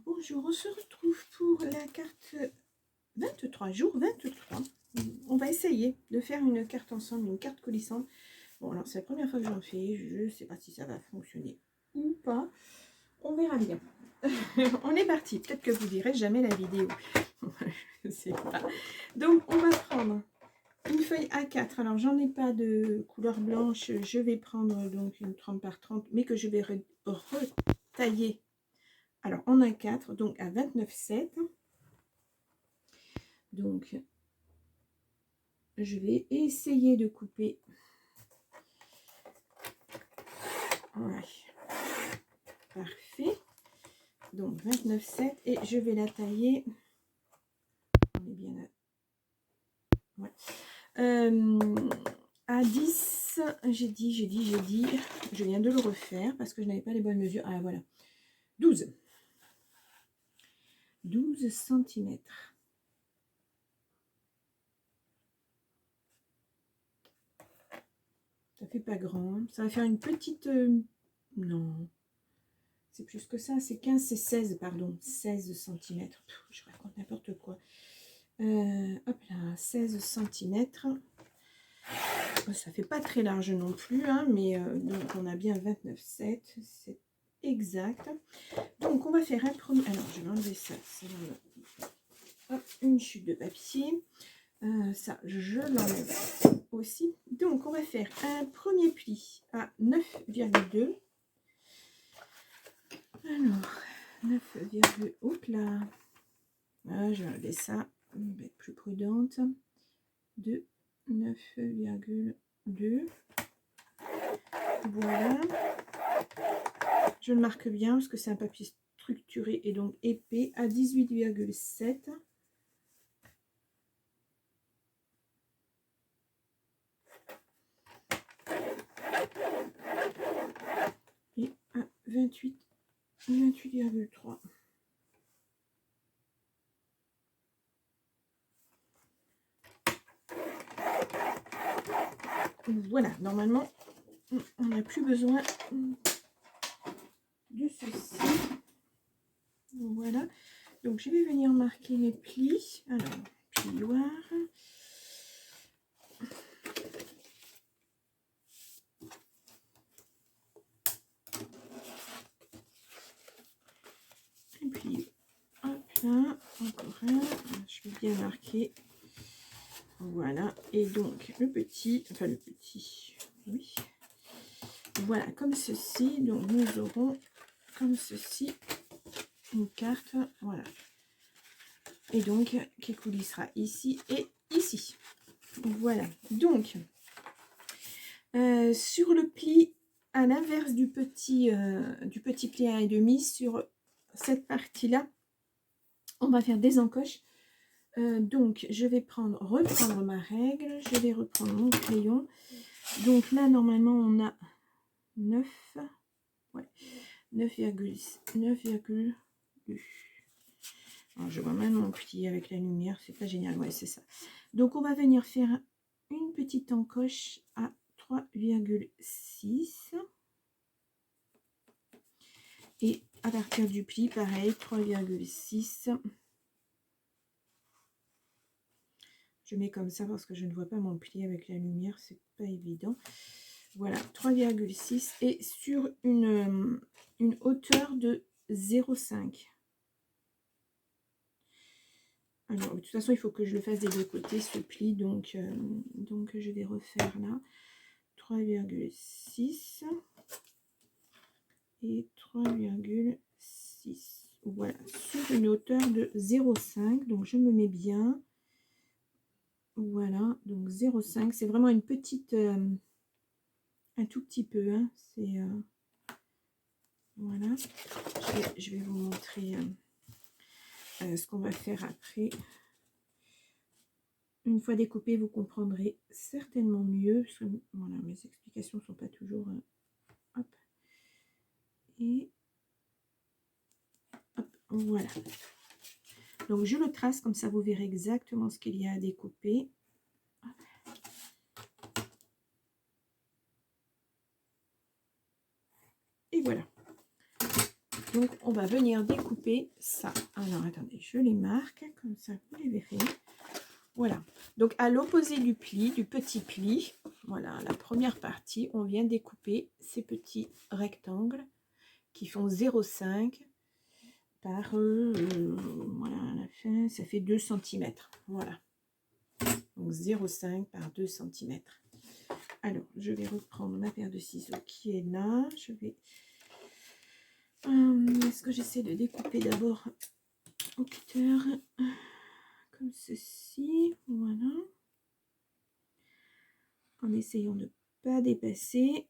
Bonjour, on se retrouve pour la carte 23, jour 23. On va essayer de faire une carte ensemble, une carte coulissante. Bon, alors c'est la première fois que j'en fais, je ne sais pas si ça va fonctionner ou pas. On verra bien. On est parti, peut-être que vous verrez jamais la vidéo. Je ne sais pas. Donc, on va prendre une feuille A4. Alors, j'en ai pas de couleur blanche. Je vais prendre donc une 30 par 30, mais que je vais retailler. Alors, on a 4, donc à 29,7. Donc, je vais essayer de couper. Ouais. Parfait. Donc, 29,7. Et je vais la tailler. On est bien là. Ouais. À 10, j'ai dit. Je viens de le refaire parce que je n'avais pas les bonnes mesures. Ah, voilà. 12 cm. Ça fait pas grand. Ça va faire une petite... non. C'est plus que ça. C'est 15, c'est 16, pardon. 16 cm. Je raconte n'importe quoi. Hop là, 16 cm. Ça fait pas très large non plus, hein, mais donc on a bien 29,7. C'est exact. Donc on va faire un premier... Alors, je vais enlever ça. Hop, une chute de papier. Ça, je l'enlève aussi. Donc, on va faire un premier pli à 9,2. Alors, 9, oups là. Je vais enlever ça. Je vais être plus prudente. De 9,2. Voilà. Je le marque bien parce que c'est un papier structuré et donc épais à 18,7. Et à 28,3. Voilà, normalement, on n'a plus besoin de ceci. Voilà, donc je vais venir marquer les plis. Alors, plioir. Et puis, hop là, encore un. Je vais bien marquer. Voilà, et donc le petit, oui. Voilà, comme ceci. Donc nous aurons comme ceci une carte, voilà. Et donc qui coulissera ici et ici. Voilà, donc sur le pli à l'inverse du petit pli à 1,5, sur cette partie là on va faire des encoches. Donc je vais reprendre ma règle, je vais reprendre mon crayon. Donc là normalement on a 9, ouais, 9,2. Alors je vois même mon pli avec la lumière, c'est pas génial, ouais c'est ça. Donc on va venir faire une petite encoche à 3,6 et à partir du pli pareil 3,6. Je mets comme ça parce que je ne vois pas mon pli avec la lumière, c'est pas évident. Voilà, 3,6 et sur une hauteur de 0,5. Alors, de toute façon, il faut que je le fasse des deux côtés, ce pli, donc je vais refaire là. 3,6 et 3,6. Voilà, sur une hauteur de 0,5, donc je me mets bien. Voilà, donc 0,5, c'est vraiment une petite, un tout petit peu, hein, c'est, voilà, je vais vous montrer ce qu'on va faire après. Une fois découpé, vous comprendrez certainement mieux. Voilà, mes explications ne sont pas toujours... hop. Et... hop, voilà. Donc, je le trace, comme ça, vous verrez exactement ce qu'il y a à découper. Hop. Et voilà. Donc, on va venir découper ça. Alors, attendez, je les marque, comme ça, vous les verrez. Voilà. Donc, à l'opposé du pli, du petit pli, voilà, la première partie, on vient découper ces petits rectangles qui font 0,5 par, voilà, à la fin, ça fait 2 cm. Voilà. Donc, 0,5 par 2 cm. Alors, je vais reprendre ma paire de ciseaux qui est là. Je vais... Est-ce que j'essaie de découper d'abord au cutter comme ceci, voilà, en essayant de ne pas dépasser.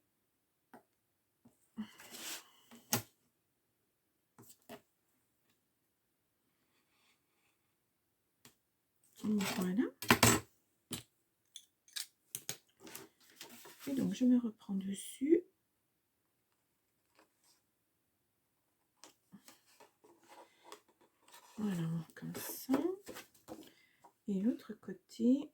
Voilà. Et donc je me reprends dessus. Voilà, comme ça. Et l'autre côté.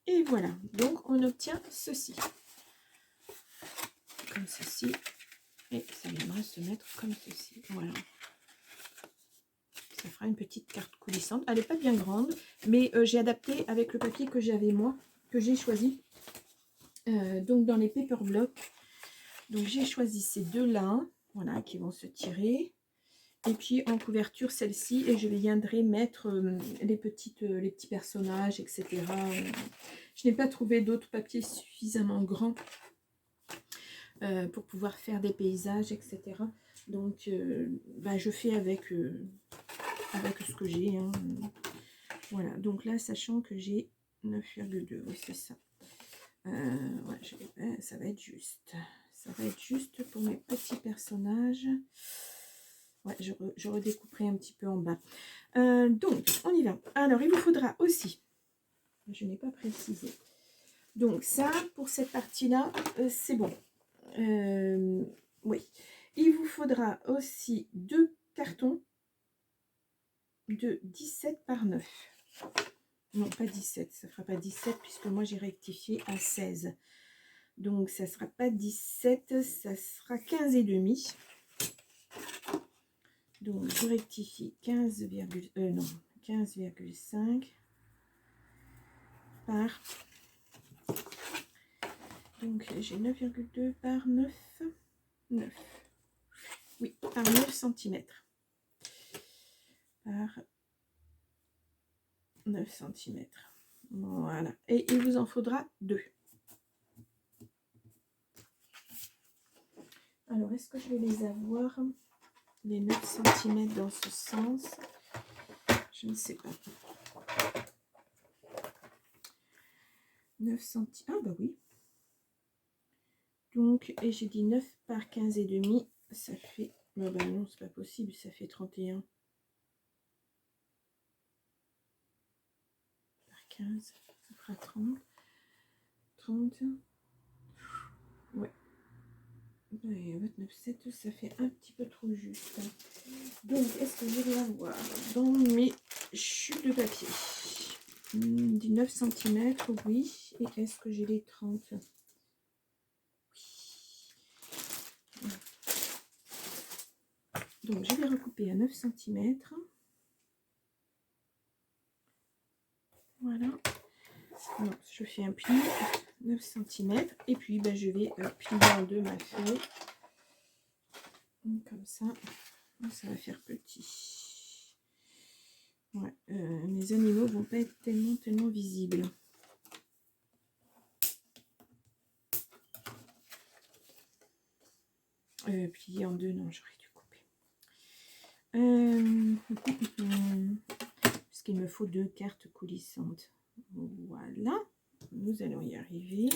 Et voilà, donc on obtient ceci. Comme ceci. Et ça viendra se mettre comme ceci. Voilà. Ça fera une petite carte coulissante. Elle n'est pas bien grande, mais j'ai adapté avec le papier que j'avais moi, que j'ai choisi. Donc dans les paper blocks. Donc j'ai choisi ces deux-là, voilà, qui vont se tirer. Et puis en couverture, celle-ci, et je viendrai mettre les petits personnages, etc. Je n'ai pas trouvé d'autres papiers suffisamment grands pour pouvoir faire des paysages, etc. Donc je fais avec ce que j'ai. Hein. Voilà, donc là, sachant que j'ai 9,2, oui c'est ça. Ouais, ça va être juste. Ça va être juste pour mes petits personnages. Ouais, je redécouperai un petit peu en bas. Donc, on y va. Alors, il vous faudra aussi, je n'ai pas précisé. Donc, ça, pour cette partie-là, c'est bon. Oui. Il vous faudra aussi 2 cartons de 17 par 9. Non, pas 17. Ça ne fera pas 17 puisque moi, j'ai rectifié à 16. Donc, ça ne sera pas 17, ça sera 15 et demi. Donc, je rectifie 15,5 par... Donc, j'ai 9,2 par 9. 9. Oui, par 9 cm. Par 9 cm. Voilà. Et il vous en faudra 2. Alors, est-ce que je vais les avoir, les 9 cm dans ce sens? Je ne sais pas. 9 cm. Ah bah oui. Donc, et j'ai dit 9 par 15 et demi. Ça fait... Oh bah non, c'est pas possible. Ça fait 31. Par 15. Ça fera 30. 30. Ouais. Et 29,7, ça fait un petit peu trop juste. Donc, est-ce que je vais avoir dans mes chutes de papier du 9 cm, oui. Et est-ce que j'ai les 30? Oui. Donc, je vais recouper à 9 cm. Voilà. Donc, je fais un pli 9 cm. Et puis, ben, je vais plier en deux ma feuille. Comme ça. Ça va faire petit. Ouais, mes animaux vont pas être tellement visibles. Plier en deux, non, j'aurais dû couper. Puisqu'il me faut 2 cartes coulissantes. Voilà, nous allons y arriver.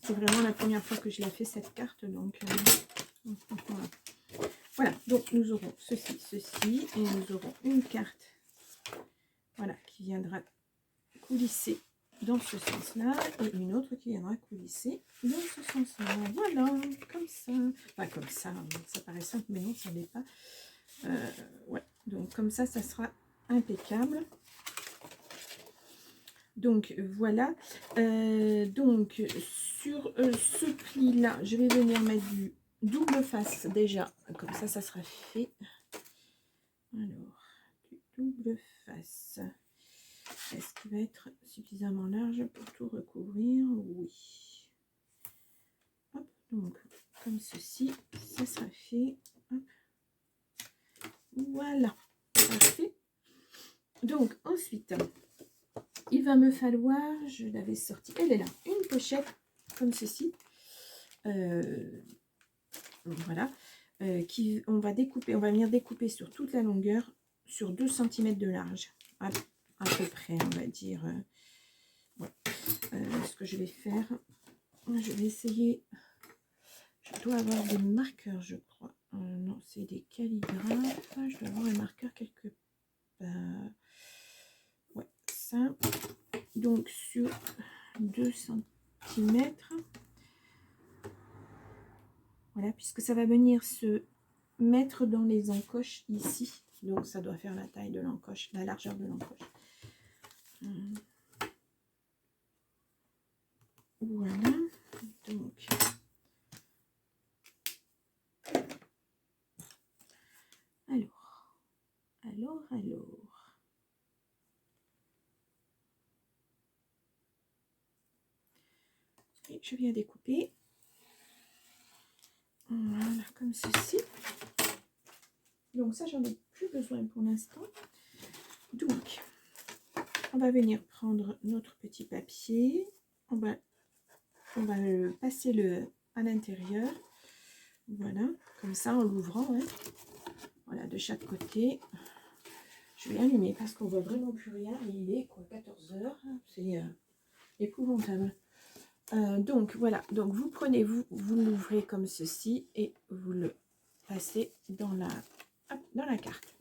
C'est vraiment la première fois que je la fais cette carte, donc voilà. Voilà, donc nous aurons ceci, et nous aurons une carte, voilà, qui viendra coulisser dans ce sens-là, et une autre qui viendra coulisser dans ce sens-là. Voilà, comme ça. Enfin, comme ça, ça paraît simple, mais non, ça n'est pas. Ouais, donc comme ça, ça sera impeccable. Donc voilà. Donc sur ce pli-là, je vais venir mettre du double face déjà. Comme ça sera fait. Alors, du double face. Est-ce qu'il va être suffisamment large pour tout recouvrir? Oui. Hop, donc, comme ceci, ça sera fait. Hop. Voilà. Parfait. Donc, ensuite, il va me falloir, je l'avais sortie, elle est là, une pochette comme ceci. Voilà. On va venir découper sur toute la longueur, sur 2 cm de large. À peu près, on va dire. Ouais. Ce que je vais faire, je vais essayer. Je dois avoir des marqueurs, je crois. Non, c'est des calligraphes. Je dois avoir un marqueur quelque part. Ouais, ça. Donc, sur 2 cm. Voilà, puisque ça va venir se mettre dans les encoches ici. Donc, ça doit faire la taille de l'encoche, la largeur de l'encoche. Voilà. Donc, alors. Et je viens découper. Voilà, comme ceci. Donc ça, j'en ai plus besoin pour l'instant. Donc, on va venir prendre notre petit papier. On va passer à l'intérieur. Voilà, comme ça, en l'ouvrant. Hein. Voilà, de chaque côté. Je vais allumer parce qu'on voit vraiment plus rien. Il est quoi, 14 h. C'est épouvantable. Donc voilà, donc vous prenez, vous l'ouvrez comme ceci et vous le passez dans la carte.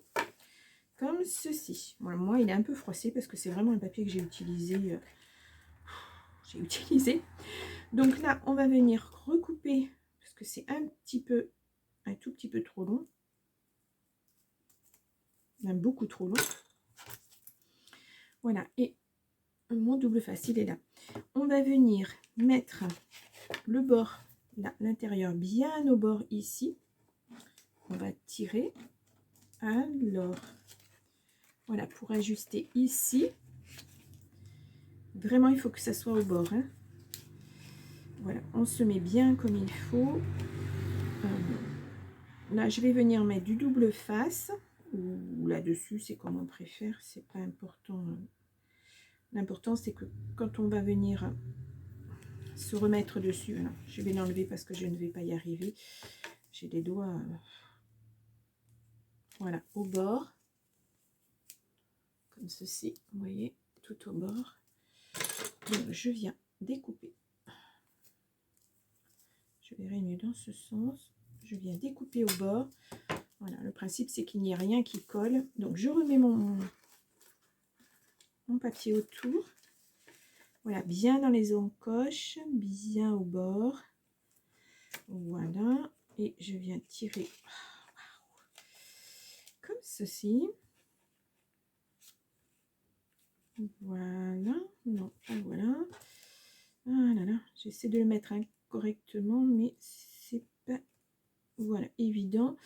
Comme ceci. Bon, moi, il est un peu froissé parce que c'est vraiment un papier que j'ai utilisé. Donc là, on va venir recouper parce que c'est un tout petit peu trop long. Même beaucoup trop long. Voilà, et mon double face, il est là. On va venir mettre le bord, là, l'intérieur bien au bord ici. On va tirer. Alors, voilà, pour ajuster ici. Vraiment, il faut que ça soit au bord. Hein. Voilà, on se met bien comme il faut. Là, je vais venir mettre du double face. Ou là-dessus, c'est comme on préfère. C'est pas important. L'important, c'est que quand on va venir se remettre dessus, alors, je vais l'enlever parce que je ne vais pas y arriver. J'ai les doigts, voilà, au bord, comme ceci, vous voyez, tout au bord. Donc, je viens découper. Je verrai mieux dans ce sens. Je viens découper au bord. Voilà, le principe, c'est qu'il n'y ait rien qui colle. Donc, je remets mon papier autour. Voilà, bien dans les encoches, bien au bord. Voilà, et je viens tirer comme ceci. Voilà, non, voilà. Ah là là, j'essaie de le mettre correctement, mais c'est pas, voilà, évident.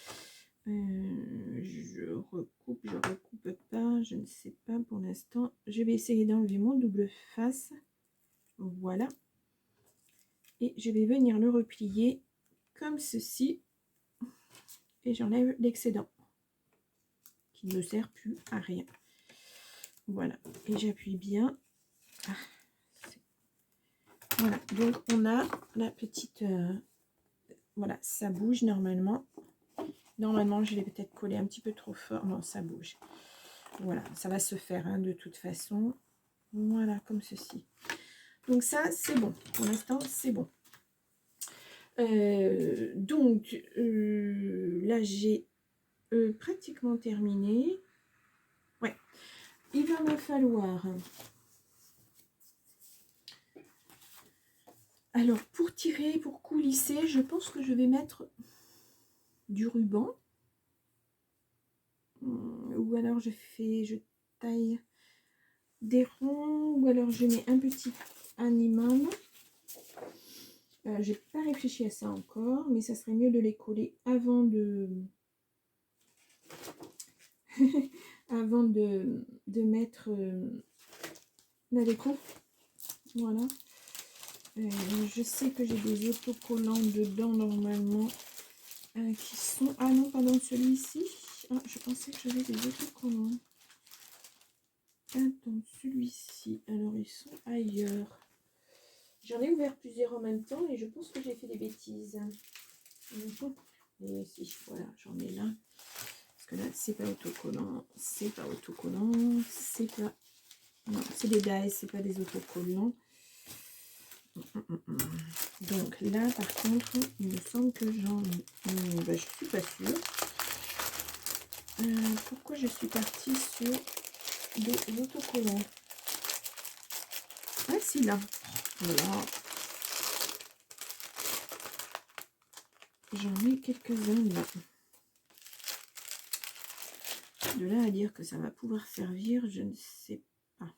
Je recoupe pas, je ne sais pas pour l'instant. Je vais essayer d'enlever mon double face. Voilà. Et je vais venir le replier comme ceci. Et j'enlève l'excédent qui ne me sert plus à rien. Voilà. Et j'appuie bien. Ah, voilà. Donc on a la petite... voilà, ça bouge normalement. Normalement, je l'ai peut-être collé un petit peu trop fort. Non, ça bouge. Voilà, ça va se faire hein, de toute façon. Voilà, comme ceci. Donc ça, c'est bon. Pour l'instant, c'est bon. Donc, là, j'ai pratiquement terminé. Ouais. Il va me falloir... Alors, pour tirer, pour coulisser, je pense que je vais mettre du ruban. Ou alors, je taille des ronds ou alors je mets un petit animal. J'ai pas réfléchi à ça encore, mais ça serait mieux de les coller avant de avant de mettre la déco. Voilà. Je sais que j'ai des autocollants dedans normalement qui sont... Ah non, pas dans celui-ci. Ah, je pensais que j'avais des autocollants. Pas dans celui-ci. Alors, ils sont ailleurs. J'en ai ouvert plusieurs en même temps et je pense que j'ai fait des bêtises. Et si, voilà, j'en ai là. Parce que là, c'est pas autocollant. C'est pas autocollant. C'est pas... Non, c'est des dies, c'est pas des autocollants. Donc là, par contre, il me semble que j'en ai... Ben, je suis pas sûre. Pourquoi je suis partie sur des autocollants? Ah si, là. Voilà. J'en ai quelques-uns là. De là à dire que ça va pouvoir servir, je ne sais pas.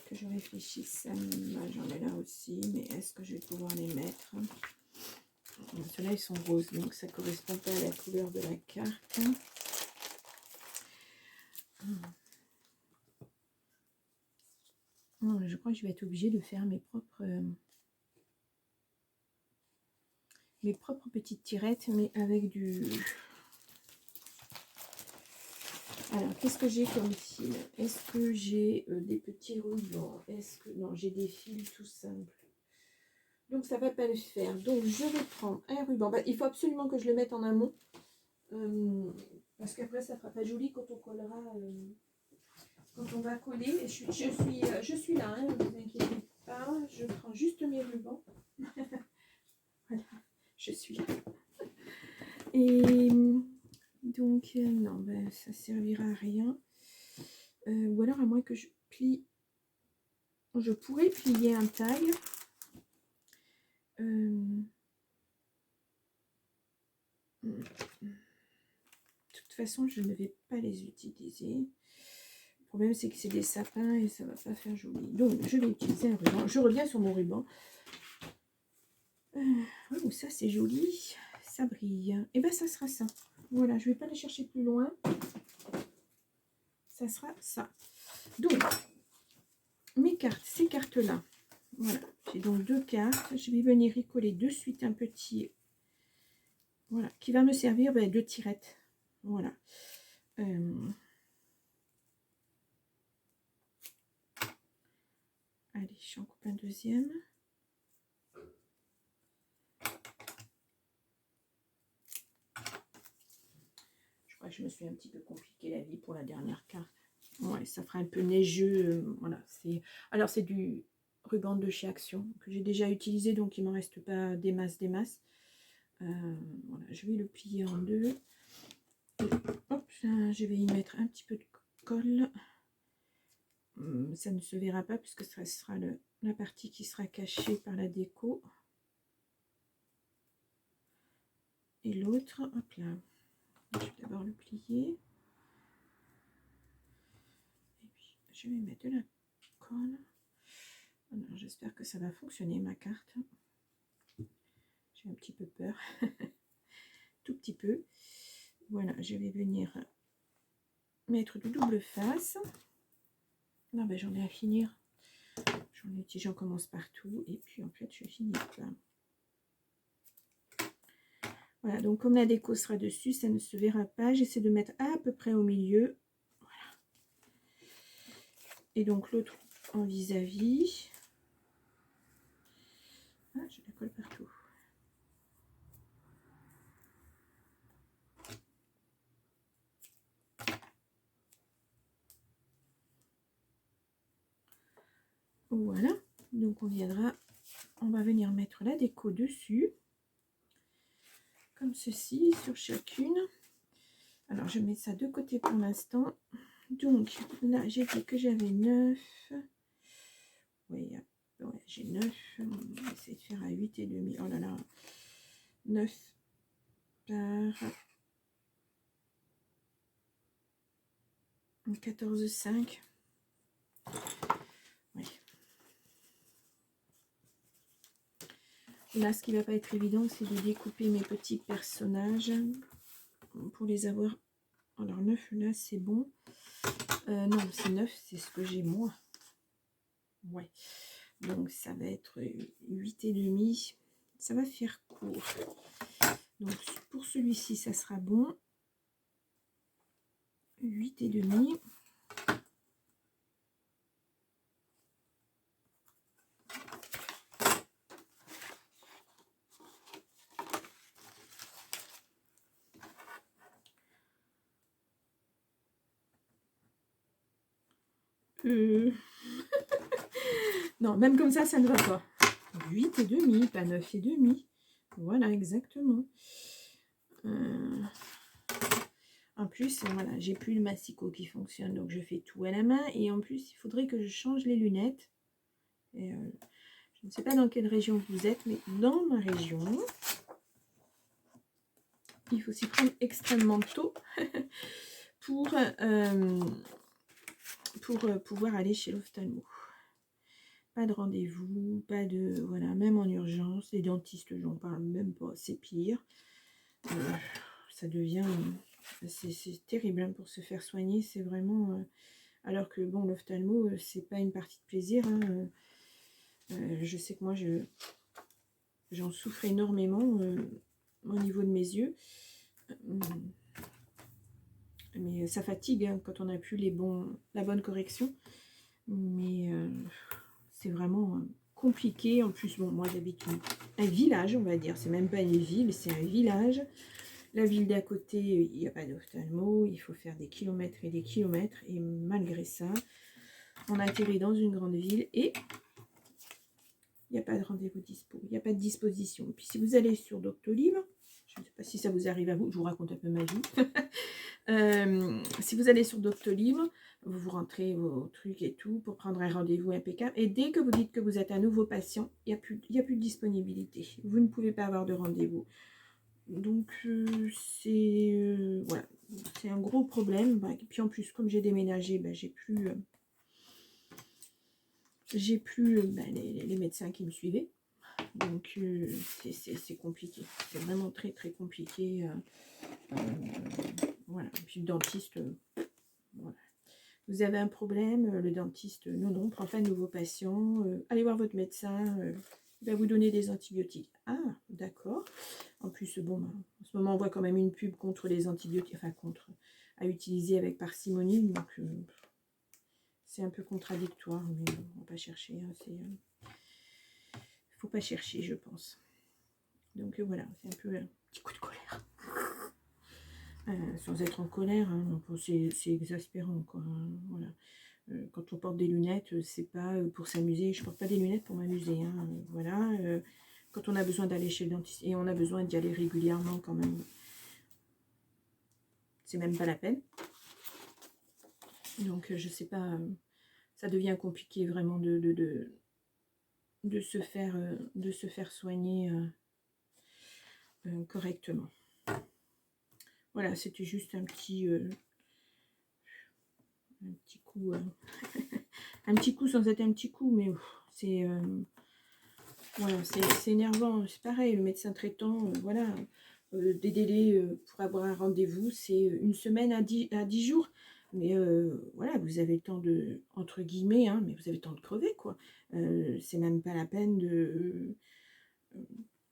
Que je réfléchisse. J'en ai là aussi, mais est-ce que je vais pouvoir les mettre? Ceux-là, ils sont roses, donc ça ne correspond pas à la couleur de la carte. Non, je crois que je vais être obligée de faire mes propres petites tirettes, mais avec du... Alors, qu'est-ce que j'ai comme fil? Est-ce que j'ai des petits rubans? Est-ce que... Non, j'ai des fils tout simples. Donc, ça ne va pas le faire. Donc, je vais prendre un ruban. Bah, il faut absolument que je le mette en amont. Parce qu'après, ça ne fera pas joli quand on collera... quand on va coller. Je suis là, hein, ne vous inquiétez pas. Je prends juste mes rubans. Voilà, je suis là. Et... donc, non, ben, ça servira à rien. Ou alors, à moins que je plie... Je pourrais plier un taille. De toute façon, je ne vais pas les utiliser. Le problème, c'est que c'est des sapins et ça ne va pas faire joli. Donc, je vais utiliser un ruban. Je reviens sur mon ruban. Oh, ça, c'est joli. Ça brille. Et bien, ça sera ça. Voilà, je ne vais pas les chercher plus loin. Ça sera ça. Donc, mes cartes, ces cartes-là. Voilà, j'ai donc deux cartes. Je vais venir y coller de suite un petit... Voilà, qui va me servir de tirette. Voilà. Allez, j'en coupe un deuxième. Je crois que je me suis un petit peu compliqué la vie pour la dernière carte. Ouais, ça fera un peu neigeux. Voilà, c'est... Alors, c'est du ruban de chez Action que j'ai déjà utilisé, donc il ne m'en reste pas des masses, des masses. Voilà, je vais le plier en deux. Hop, je vais y mettre un petit peu de colle. Ça ne se verra pas puisque ça sera la partie qui sera cachée par la déco. Et l'autre, hop là. Je vais d'abord le plier. Et puis, je vais mettre de la colle. J'espère que ça va fonctionner, ma carte. J'ai un petit peu peur. Tout petit peu. Voilà, je vais venir mettre du double face. Non, ben j'en ai à finir. J'en commence partout. Et puis, en fait, je finis là. Voilà, donc comme la déco sera dessus, ça ne se verra pas. J'essaie de mettre à peu près au milieu. Voilà. Et donc l'autre en vis-à-vis. Ah, je la colle partout. Voilà, donc on va venir mettre la déco dessus. Comme ceci, sur chacune. Alors, je mets ça de côté pour l'instant. Donc, là, j'ai dit que j'avais 9. Oui, ouais, j'ai 9. On va essayer de faire à 8,5. Oh là là. 9 par 14,5. Oui. Là, ce qui va pas être évident, c'est de découper mes petits personnages pour les avoir. Alors 9 là, c'est bon. Non, c'est 9, c'est ce que j'ai moi. Ouais. Donc ça va être 8,5. Ça va faire court. Donc pour celui-ci, ça sera bon. 8,5. Non, même comme ça ne va pas. 8,5, pas 9,5. Voilà, exactement. En plus, voilà, j'ai plus le massicot qui fonctionne, donc je fais tout à la main. Et en plus, il faudrait que je change les lunettes. Et, je ne sais pas dans quelle région vous êtes, mais dans ma région, il faut s'y prendre extrêmement tôt pour pouvoir aller chez l'ophtalmo. Pas de rendez-vous, pas de... Voilà, même en urgence, les dentistes, j'en parle même pas, c'est pire. Ça devient... c'est terrible hein, pour se faire soigner, c'est vraiment... alors que, bon, l'ophtalmo, c'est pas une partie de plaisir. Hein, je sais que moi, j'en souffre énormément au niveau de mes yeux. Mais ça fatigue hein, quand on n'a plus la bonne correction. Mais c'est vraiment compliqué. En plus, bon, moi j'habite un village, on va dire. C'est même pas une ville, c'est un village. La ville d'à côté, il n'y a pas d'ophtalmo. Il faut faire des kilomètres et des kilomètres. Et malgré ça, on atterrit dans une grande ville et il n'y a pas de rendez-vous dispo. Il n'y a pas de disposition. Et puis si vous allez sur Doctolib, je ne sais pas si ça vous arrive à vous, je vous raconte un peu ma vie. Si vous allez sur Doctolib, vous rentrez vos trucs et tout pour prendre un rendez-vous impeccable. Et dès que vous dites que vous êtes un nouveau patient, il n'y a plus de disponibilité. Vous ne pouvez pas avoir de rendez-vous. Donc, voilà, c'est un gros problème. Et puis en plus, comme j'ai déménagé, j'ai plus les médecins qui me suivaient. Donc, c'est compliqué. C'est vraiment très, très compliqué. Voilà. Et puis le dentiste, voilà. Vous avez un problème, le dentiste, non, prend pas de nouveaux patients. Allez voir votre médecin, il va vous donner des antibiotiques. Ah, d'accord. En plus, bon, en ce moment, on voit quand même une pub contre les antibiotiques, enfin, à utiliser avec parcimonie. Donc, c'est un peu contradictoire, mais on va pas chercher. Hein, faut pas chercher, je pense. Donc, voilà, c'est un peu un petit coup de colère. Sans être en colère, hein, c'est exaspérant, quoi. Hein, voilà. Quand on porte des lunettes, c'est pas pour s'amuser. Je porte pas des lunettes pour m'amuser. Hein, voilà. Quand on a besoin d'aller chez le dentiste, et on a besoin d'y aller régulièrement quand même, c'est même pas la peine. Donc, je sais pas, ça devient compliqué vraiment de se faire soigner correctement. Voilà, c'était juste un petit coup, un petit coup sans être un petit coup, mais c'est voilà, c'est énervant. C'est pareil, le médecin traitant, voilà, des délais pour avoir un rendez-vous, c'est une semaine à 10 jours. Mais voilà, vous avez le temps de, entre guillemets, hein, mais vous avez le temps de crever, quoi. C'est même pas la peine de...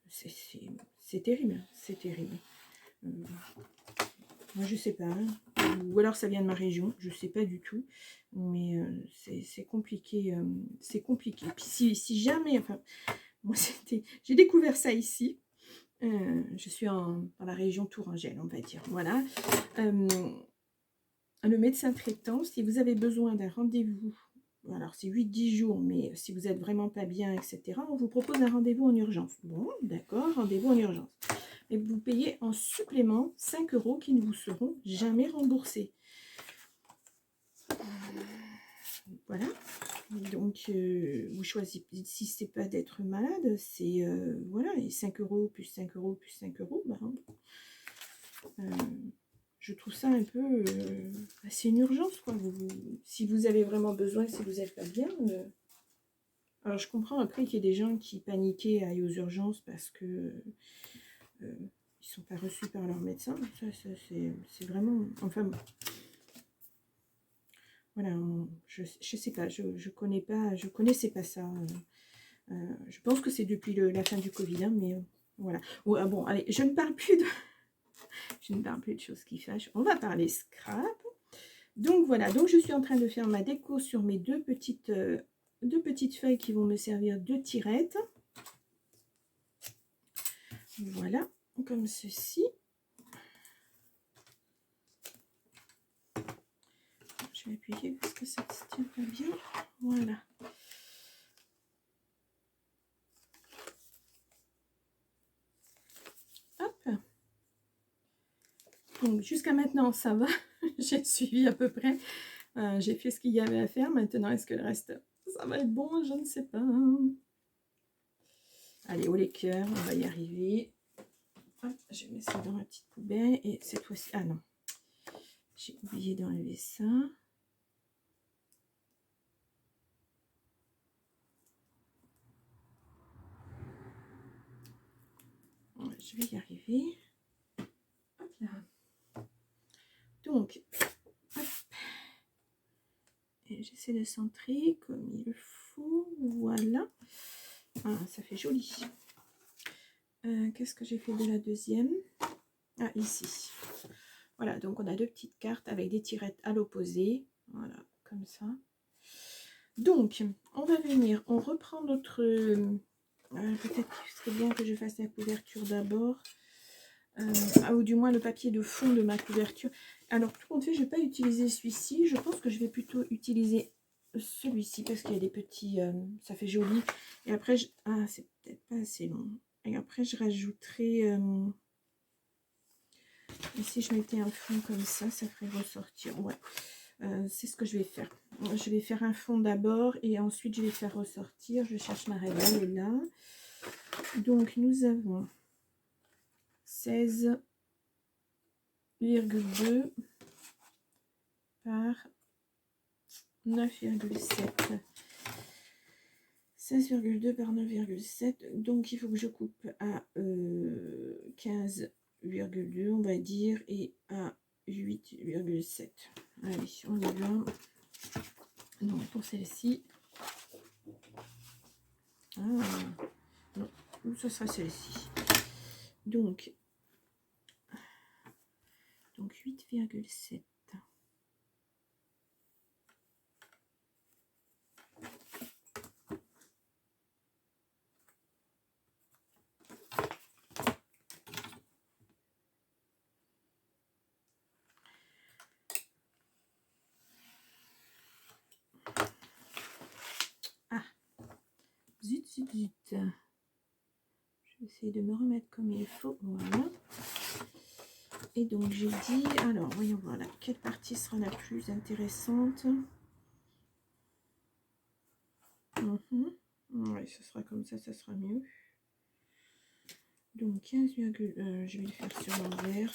c'est terrible, c'est terrible. Moi, je sais pas. Hein. Ou alors ça vient de ma région, je sais pas du tout. Mais c'est compliqué. C'est compliqué. Puis si jamais... Enfin, moi, j'ai découvert ça ici. Je suis dans la région Tourangelle, on va dire. Voilà. Le médecin traitant, si vous avez besoin d'un rendez-vous, alors c'est 8-10 jours, mais si vous n'êtes vraiment pas bien, etc., on vous propose un rendez-vous en urgence. Bon, d'accord, rendez-vous en urgence. Et vous payez en supplément 5 € qui ne vous seront jamais remboursés. Voilà. Donc, vous choisissez pas d'être malade. C'est, voilà, et 5 euros plus 5 euros plus 5 euros, ben, je trouve ça un peu... c'est une urgence, quoi. Si vous avez vraiment besoin, si vous n'êtes pas bien... Alors, je comprends après qu'il y ait des gens qui paniquaient à aller aux urgences parce que ils sont pas reçus par leur médecin. Ça c'est vraiment... Enfin, voilà, je sais pas, je connais pas, je connaissais pas ça. Je pense que c'est depuis la fin du Covid, hein, mais voilà. Oh, ah bon, allez, je ne parle plus de... je ne parle plus de choses qui fâchent. On va parler scrap. Donc voilà, donc je suis en train de faire ma déco sur mes deux petites feuilles qui vont me servir de tirettes. Voilà, comme ceci. Je vais appuyer parce que ça ne se tient pas bien. Voilà. Hop. Donc jusqu'à maintenant, ça va. J'ai suivi à peu près. J'ai fait ce qu'il y avait à faire. Maintenant, est-ce que le reste, ça va être bon? Je ne sais pas. Allez, haut les cœurs, on va y arriver. Hop, je mets ça dans ma petite poubelle. Et cette fois-ci... Ah non. J'ai oublié d'enlever ça. Je vais y arriver. Hop là. Donc, hop. Et j'essaie de centrer comme il faut. Voilà. Ah, ça fait joli. Qu'est-ce que j'ai fait de la deuxième? Ah, ici. Voilà, donc on a deux petites cartes avec des tirettes à l'opposé. Voilà, comme ça. Donc, on va venir, on reprend notre... peut-être qu'il serait bien que je fasse la couverture d'abord. Ou du moins le papier de fond de ma couverture. Alors, tout compte fait, je ne vais pas utiliser celui-ci. Je pense que je vais plutôt utiliser celui-ci parce qu'il y a des petits... ça fait joli. Et après, ah, c'est peut-être pas assez long. Et après, je rajouterai... et si je mettais un fond comme ça ferait ressortir. Ouais, c'est ce que je vais faire. Je vais faire un fond d'abord et ensuite je vais faire ressortir. Je cherche ma règle, elle est là. Donc, nous avons 16,2 par 9,7. 16,2 par 9,7. Donc, il faut que je coupe à 15,2, on va dire, et à 8,7. Allez, on y va. Donc, pour celle-ci... Ah, non, ce sera celle-ci. Donc 8,7. Ah, zut, zut, zut. Je vais essayer de me remettre comme il faut. Voilà. Et donc j'ai dit, alors voyons voir là, quelle partie sera la plus intéressante. Oui, ce sera comme ça sera mieux. Donc 15, je vais le faire sur l'envers.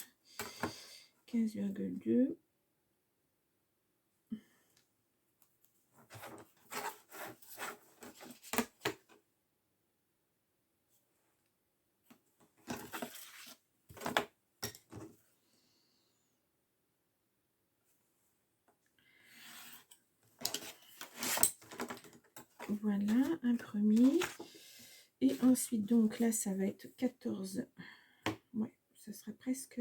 15,2. Voilà, un premier. Et ensuite, donc là, ça va être 14. Ouais, ça sera presque...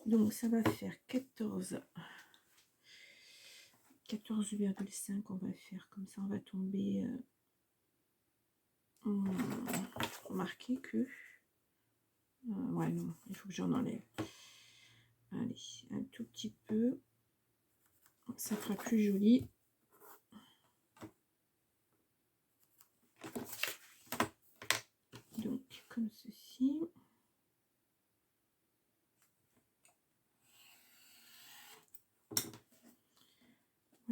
Donc, ça va faire 14. 14,5, on va faire comme ça, on va tomber... remarquez que... ouais, non, il faut que j'en enlève. Allez, un tout petit peu. Ça fera plus joli. Donc, comme ceci.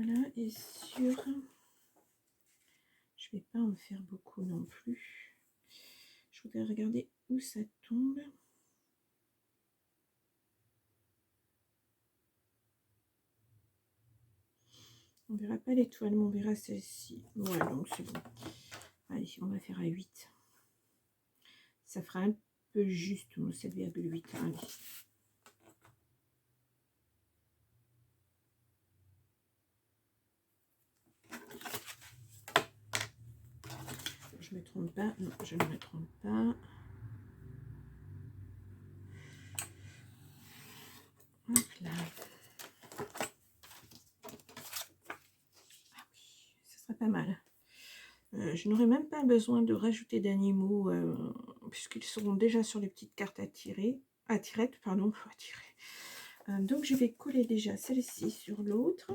Voilà, et sur... Je vais pas en faire beaucoup non plus. Je voudrais regarder où ça tombe. On verra pas l'étoile, mais on verra celle-ci. Voilà, donc c'est bon. Allez, on va faire à 8. Ça fera un peu juste, 7,8. Allez. Je me trompe pas. Non, je ne me trompe pas. Hop là. Ah oui, ça serait pas mal. Je n'aurai même pas besoin de rajouter d'animaux puisqu'ils seront déjà sur les petites cartes à tirer. À tirettes, pardon. À tirer. Donc je vais coller déjà celle-ci sur l'autre.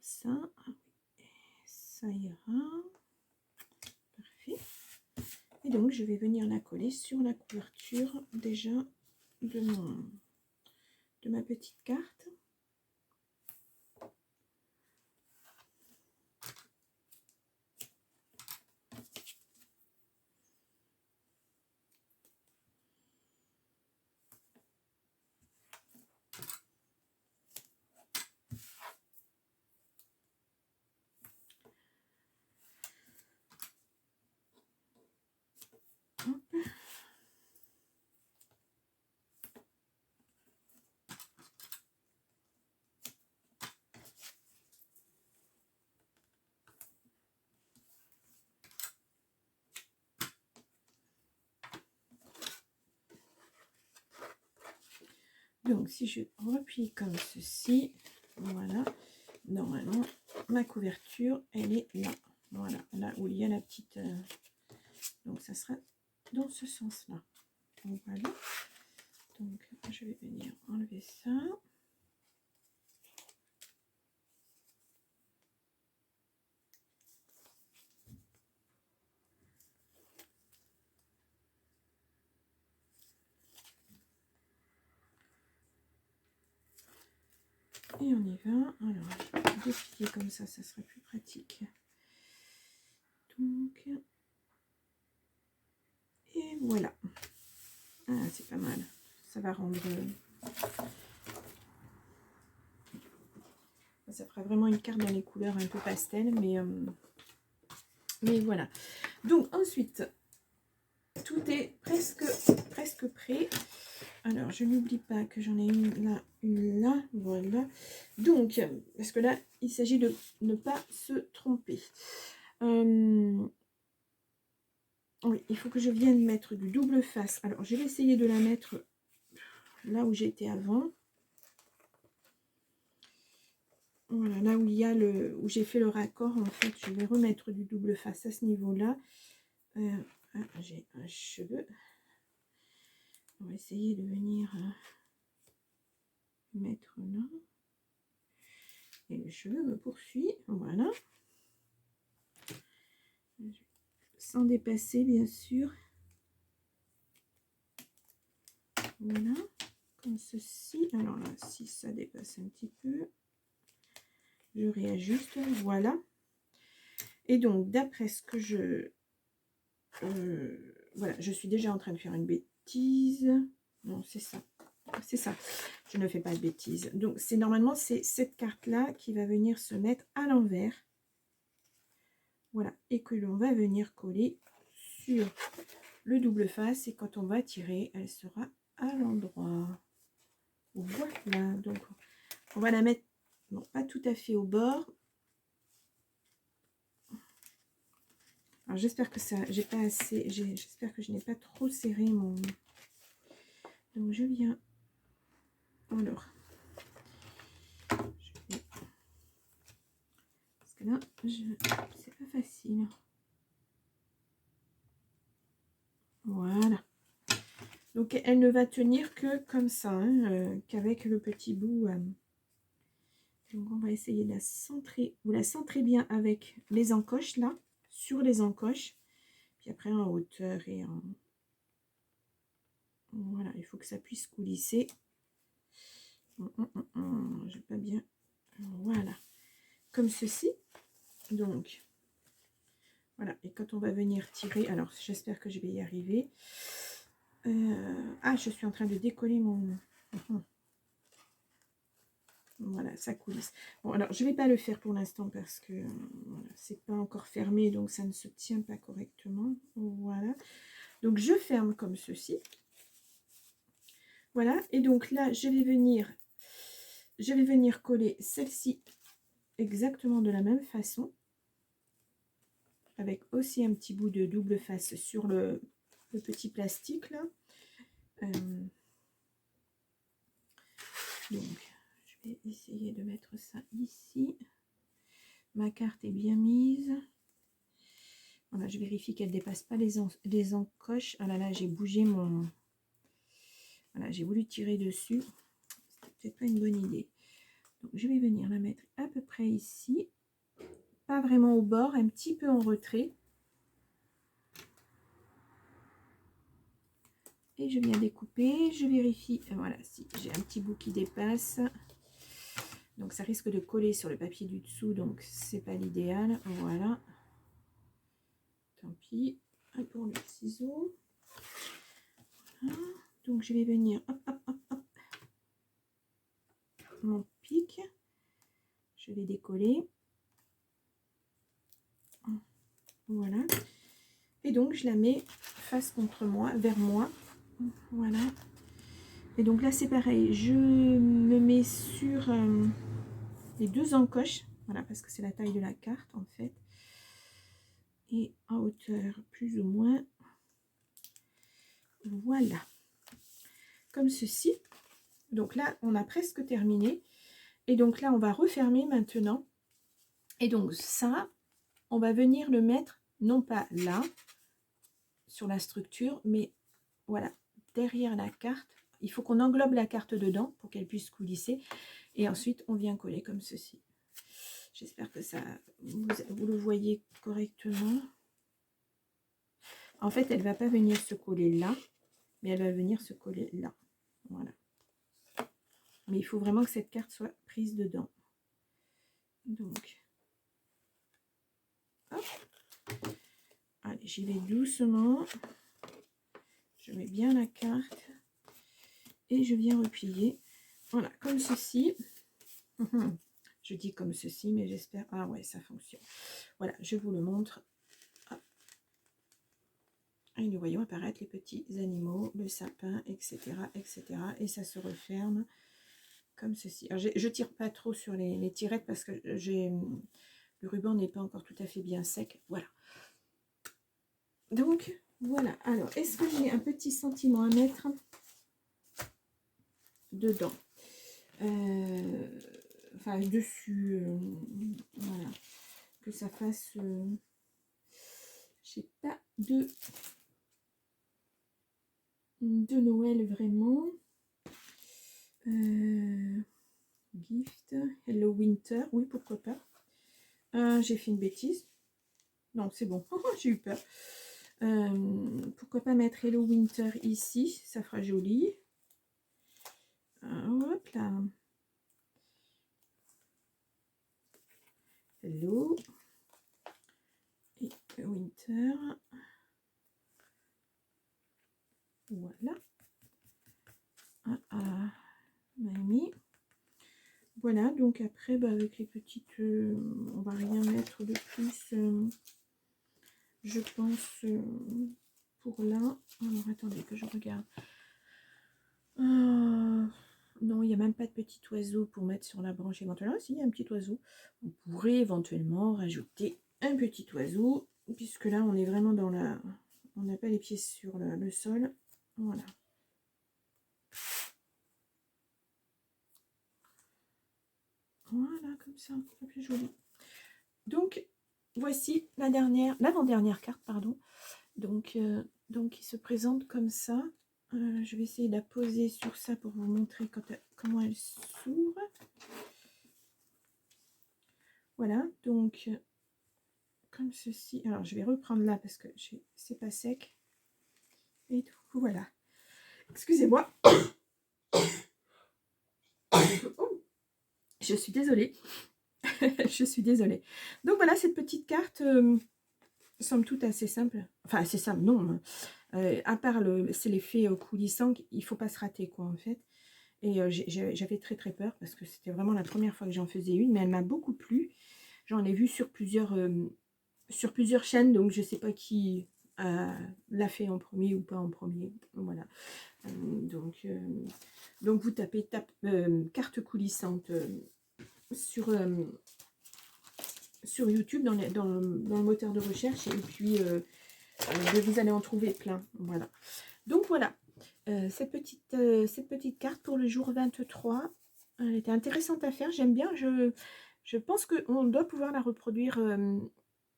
Ça, ça ira. Parfait. Et donc, je vais venir la coller sur la couverture déjà de ma petite carte. Hop. Donc, si je replie comme ceci, voilà, normalement, ma couverture, elle est là. Voilà, là où il y a la petite... donc, ça sera dans ce sens-là. Voilà. Donc, je vais venir enlever ça. Et on y va. Alors, je vais déplier comme ça sera plus pratique. Donc, et voilà. Ah, c'est pas mal. Ça va rendre... ça fera vraiment une carte dans les couleurs un peu pastel, mais voilà. Donc, ensuite, tout est presque prêt. Alors, je n'oublie pas que j'en ai une là, voilà. Donc, parce que là, il s'agit de ne pas se tromper. Oui, il faut que je vienne mettre du double face. Alors, je vais essayer de la mettre là où j'étais avant. Voilà, là où il y a où j'ai fait le raccord, en fait, je vais remettre du double face à ce niveau-là. J'ai un cheveu. On va essayer de venir mettre là. Et le cheveu me poursuit. Voilà. Sans dépasser, bien sûr. Voilà. Comme ceci. Alors là, si ça dépasse un petit peu, je réajuste. Voilà. Et donc, d'après ce que je... voilà, je suis déjà en train de faire une bêtise. Non, c'est ça. C'est ça. Je ne fais pas de bêtises. Donc, normalement, c'est cette carte-là qui va venir se mettre à l'envers. Voilà, et que l'on va venir coller sur le double face, et quand on va tirer, elle sera à l'endroit. Voilà, donc on va la mettre, bon, pas tout à fait au bord. Alors j'espère que ça, j'ai pas assez, j'espère que je n'ai pas trop serré mon. Donc je viens. Alors, parce que là, c'est pas facile. Voilà. Donc elle ne va tenir que comme ça, hein, qu'avec le petit bout. Donc on va essayer de la centrer. Vous la centrez bien avec les encoches là, sur les encoches. Puis après en hauteur et en. Voilà, il faut que ça puisse coulisser. J'ai pas bien. Voilà. Comme ceci. Donc, voilà. Et quand on va venir tirer, alors j'espère que je vais y arriver. Ah, je suis en train de décoller mon. Voilà, ça coulisse. Bon, alors je vais pas le faire pour l'instant parce que voilà, c'est pas encore fermé, donc ça ne se tient pas correctement. Voilà. Donc je ferme comme ceci. Voilà. Et donc là, je vais venir coller celle-ci exactement de la même façon, avec aussi un petit bout de double face sur le petit plastique là. Donc je vais essayer de mettre ça ici. Ma carte est bien mise. Voilà, je vérifie qu'elle ne dépasse pas les encoches. Ah là là, j'ai bougé mon. Voilà, j'ai voulu tirer dessus. C'était peut-être pas une bonne idée. Donc je vais venir la mettre à peu près ici. Pas vraiment au bord, un petit peu en retrait. Et je viens découper. Je vérifie. Voilà, si j'ai un petit bout qui dépasse. Donc ça risque de coller sur le papier du dessous. Donc c'est pas l'idéal. Voilà. Tant pis. Pour le ciseau. Voilà. Donc je vais venir. Hop, hop, hop, hop. Mon pic. Je vais décoller. Voilà. Et donc je la mets face contre moi, vers moi. Voilà. Et donc là c'est pareil. Je me mets sur les deux encoches. Voilà, parce que c'est la taille de la carte en fait. Et en hauteur plus ou moins. Voilà. Comme ceci. Donc là on a presque terminé. Et donc là on va refermer maintenant. Et donc ça, on va venir le mettre non pas là, sur la structure, mais voilà, derrière la carte. Il faut qu'on englobe la carte dedans pour qu'elle puisse coulisser. Et ensuite, on vient coller comme ceci. J'espère que ça, vous le voyez correctement. En fait, elle ne va pas venir se coller là, mais elle va venir se coller là. Voilà. Mais il faut vraiment que cette carte soit prise dedans. Donc, hop. Allez, j'y vais doucement. Je mets bien la carte. Et je viens replier. Voilà, comme ceci. Je dis comme ceci, mais j'espère. Ah ouais, ça fonctionne. Voilà, je vous le montre. Et nous voyons apparaître les petits animaux, le sapin, etc. etc. Et ça se referme comme ceci. Alors, je tire pas trop sur les tirettes parce que le ruban n'est pas encore tout à fait bien sec. Voilà. Donc, voilà. Alors, est-ce que j'ai un petit sentiment à mettre dedans, enfin dessus, voilà, que ça fasse, j'ai pas de Noël vraiment. Gift, Hello Winter, oui pourquoi pas. J'ai fait une bêtise, non c'est bon. J'ai eu peur. Pourquoi pas mettre Hello Winter ici, ça fera joli. Hop là. Hello et Winter. Voilà. Mamie. Voilà, donc après, bah, avec les petites, on va rien mettre de plus. je pense, pour là. Alors, attendez que je regarde. Non, il n'y a même pas de petit oiseau pour mettre sur la branche éventuellement. Ah, si, il y a un petit oiseau. On pourrait éventuellement rajouter un petit oiseau, puisque là, on est vraiment dans la... On n'a pas les pieds sur le sol. Voilà. Voilà, comme ça, c'est plus joli. Donc, voici l'avant-dernière carte, pardon. Donc, il se présente comme ça. Je vais essayer de la poser sur ça pour vous montrer comment elle s'ouvre. Voilà, donc, comme ceci. Alors, je vais reprendre là parce que c'est pas sec. Et du coup, voilà. Excusez-moi. Je suis désolée. Je suis désolée. Donc, voilà, cette petite carte, somme toute assez simple. Enfin, assez simple, non. À part, c'est l'effet coulissant, il ne faut pas se rater, quoi, en fait. Et j'avais très, très peur parce que c'était vraiment la première fois que j'en faisais une. Mais elle m'a beaucoup plu. J'en ai vu sur plusieurs chaînes, donc je ne sais pas qui l'a fait en premier ou pas en premier. Voilà. Donc vous tapez carte coulissante sur YouTube dans le moteur de recherche et puis vous allez en trouver plein. Voilà. Donc voilà, cette petite carte pour le jour 23, elle était intéressante à faire, j'aime bien, je pense qu'on doit pouvoir la reproduire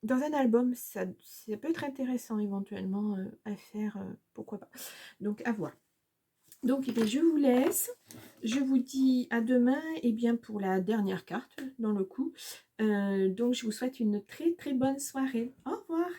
dans un album, ça peut être intéressant éventuellement à faire, pourquoi pas. Donc à voir. Donc eh bien, je vous laisse, je vous dis à demain et bien pour la dernière carte dans le coup. Donc je vous souhaite une très très bonne soirée. Au revoir.